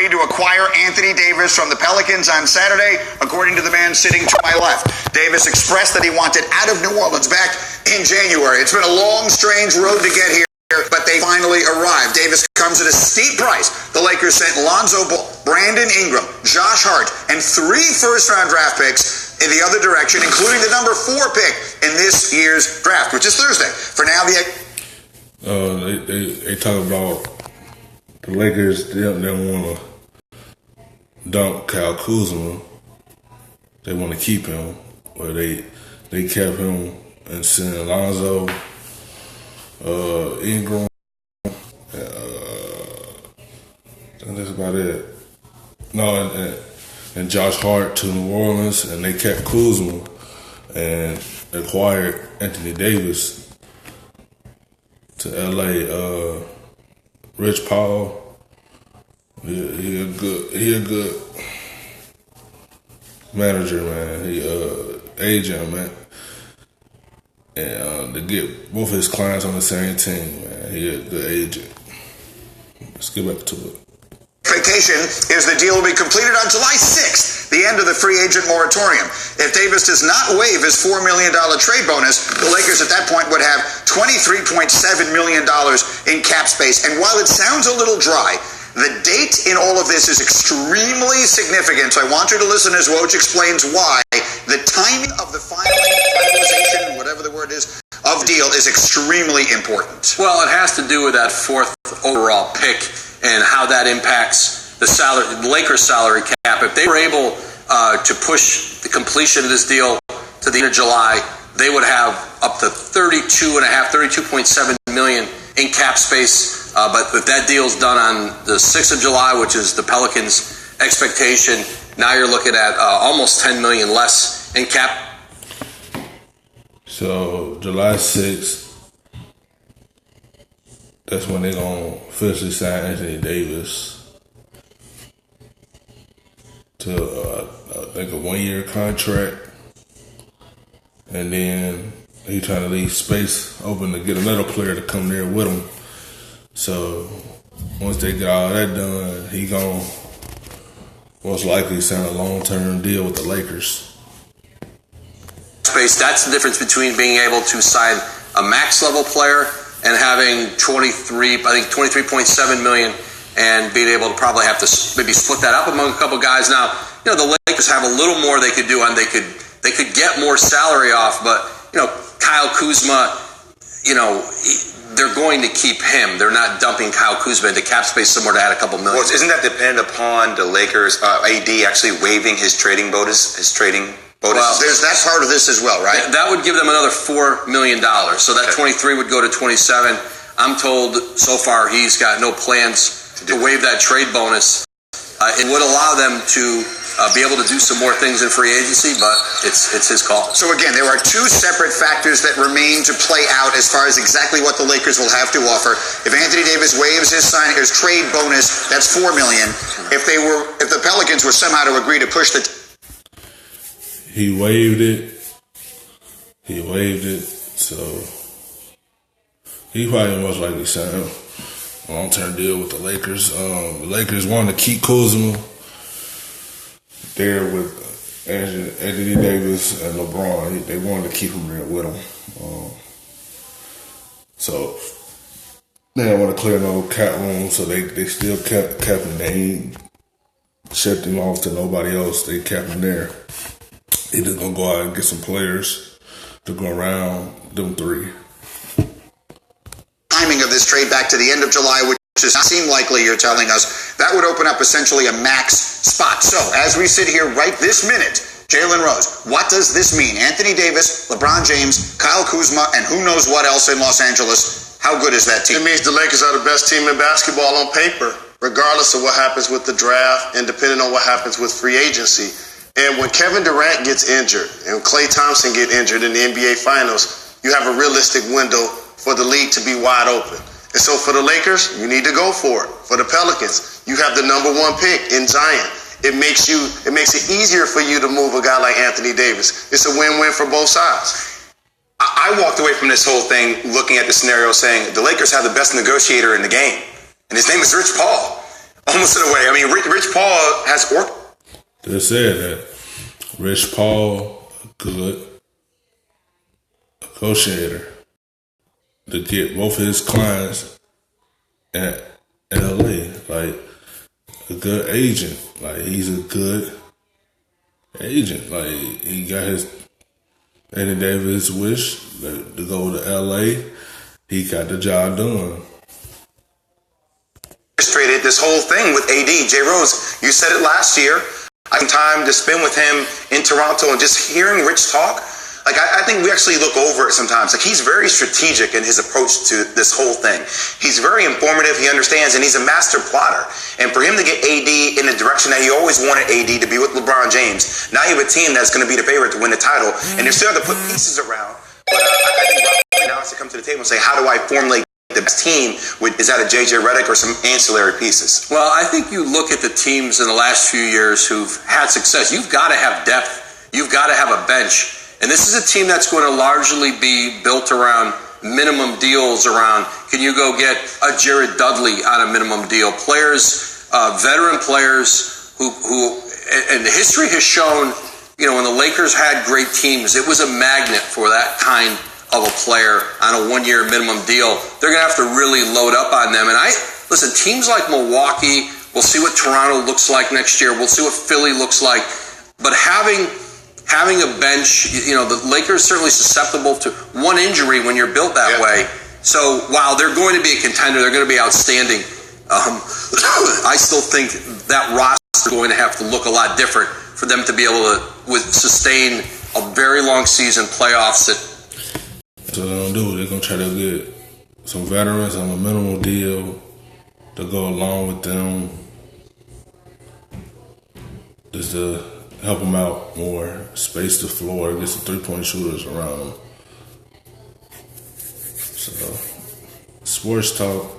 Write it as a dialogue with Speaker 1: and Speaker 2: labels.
Speaker 1: agreed to acquire Anthony Davis from the Pelicans on Saturday, according to the man sitting to my left. Davis expressed that he wanted out of New Orleans back in January. It's been a long, strange road to get here, but they finally arrived. Davis comes at a steep price. The Lakers sent Lonzo Ball, Brandon Ingram, Josh Hart, and 3 first-round draft picks in the other direction, including the number 4 pick in this year's draft, which is Thursday. For now,
Speaker 2: they talk about the Lakers. They don't want to dump Kyle Kuzma. They want to keep him, or they kept him and sent Alonzo, Ingram. And that's about it. No, and Josh Hart to New Orleans, and they kept Kuzma and acquired Anthony Davis to LA. Rich Paul, he a good manager, man. He agent, man. And to get both his clients on the same team, man, he a good agent. Let's get back to it.
Speaker 1: Expectation is the deal will be completed on July 6th, the end of the free agent moratorium. If Davis does not waive his $4 million trade bonus, the Lakers at that point would have $23.7 million in cap space. And while it sounds a little dry, the date in all of this is extremely significant. So I want you to listen as Woj explains why the timing of the finalization, whatever the word is, of deal is extremely important.
Speaker 3: Well, it has to do with that 4th overall pick and how that impacts the Lakers salary cap. If they were able to push the completion of this deal to the end of July, they would have up to $32.7 million in cap space. But if that deal's done on the 6th of July, which is the Pelicans' expectation, now you're looking at almost $10 million less in cap.
Speaker 2: So July 6th, that's when they're going to officially sign Anthony Davis to, I think, a 1-year contract. And then he's trying to leave space open to get another player to come there with him. So once they get all that done, he going to most likely sign a long-term deal with the Lakers.
Speaker 3: Space, that's the difference between being able to sign a max-level player and having $23.7 million, and being able to probably have to maybe split that up among a couple guys. Now, the Lakers have a little more they could do, and they could get more salary off. But Kyle Kuzma, they're going to keep him. They're not dumping Kyle Kuzma into cap space somewhere to add a couple million.
Speaker 4: Well, isn't that dependent upon the Lakers AD actually waiving his trading bonus? Well,
Speaker 1: there's that part of this as well, right?
Speaker 3: That would give them another $4 million. So that 23 would go to 27. I'm told so far he's got no plans to waive that trade bonus. It would allow them to be able to do some more things in free agency, but it's his call.
Speaker 1: So again, there are 2 separate factors that remain to play out as far as exactly what the Lakers will have to offer. If Anthony Davis waives his trade bonus, that's $4 million. If the Pelicans were somehow to agree to push the
Speaker 2: He waived it. So he probably most likely signed a long-term deal with the Lakers. The Lakers wanted to keep Kuzma there with Anthony Davis and LeBron. They wanted to keep him there with him. So they didn't want to clear no cap room, so they still kept him. They ain't shipped him off to nobody else. They kept him there. He just gonna go out and get some players to go around them 3.
Speaker 1: Timing of this trade back to the end of July, which does not seem likely, you're telling us, that would open up essentially a max spot. So as we sit here right this minute, Jalen Rose, what does this mean? Anthony Davis, LeBron James, Kyle Kuzma, and who knows what else in Los Angeles. How good is that team?
Speaker 5: It means the Lakers are the best team in basketball on paper, regardless of what happens with the draft and depending on what happens with free agency. And when Kevin Durant gets injured and Klay Thompson get injured in the NBA Finals, you have a realistic window for the league to be wide open. And so for the Lakers, you need to go for it. For the Pelicans, you have the number 1 pick in Zion. It makes it easier for you to move a guy like Anthony Davis. It's a win-win for both sides.
Speaker 4: I walked away from this whole thing looking at the scenario saying the Lakers have the best negotiator in the game, and his name is Rich Paul. almost in a way. I mean, Rich Paul has
Speaker 2: They said that Rich Paul, good negotiator, to get both of his clients at LA, like a good agent. Like he's a good agent. Like he got his Anthony Davis wish to go to LA. He got the job done.
Speaker 4: orchestrated this whole thing with AD. J. Rose, you said it last year. I had time to spend with him in Toronto and just hearing Rich talk. Like, I think we actually look over it sometimes. Like, he's very strategic in his approach to this whole thing. He's very informative. He understands, and he's a master plotter. And for him to get AD in the direction that he always wanted AD to be with LeBron James, now you have a team that's going to be the favorite to win the title. And they still have to put pieces around. But I think Rob now has to come to the table and say, how do I formulate the best team? Is that a JJ Redick or some ancillary pieces?
Speaker 3: Well, I think you look at the teams in the last few years who've had success. You've got to have depth. You've got to have a bench. And this is a team that's going to largely be built around minimum deals around, can you go get a Jared Dudley on a minimum deal? Players, veteran players who and history has shown, you know, when the Lakers had great teams, it was a magnet for that kind of a player on a one-year minimum deal. They're going to have to really load up on them. And listen, teams like Milwaukee, we'll see what Toronto looks like next year. We'll see what Philly looks like. But having a bench, you know, the Lakers certainly susceptible to one injury when you're built that way. So while they're going to be a contender, they're going to be outstanding. I still think that roster is going to have to look a lot different for them to be able to sustain a very long season, playoffs.
Speaker 2: So they're going to do. They're going to try to get some veterans on a minimal deal to go along with them, just to help them out more, space the floor, get some three-point shooters around them. So, sports talk.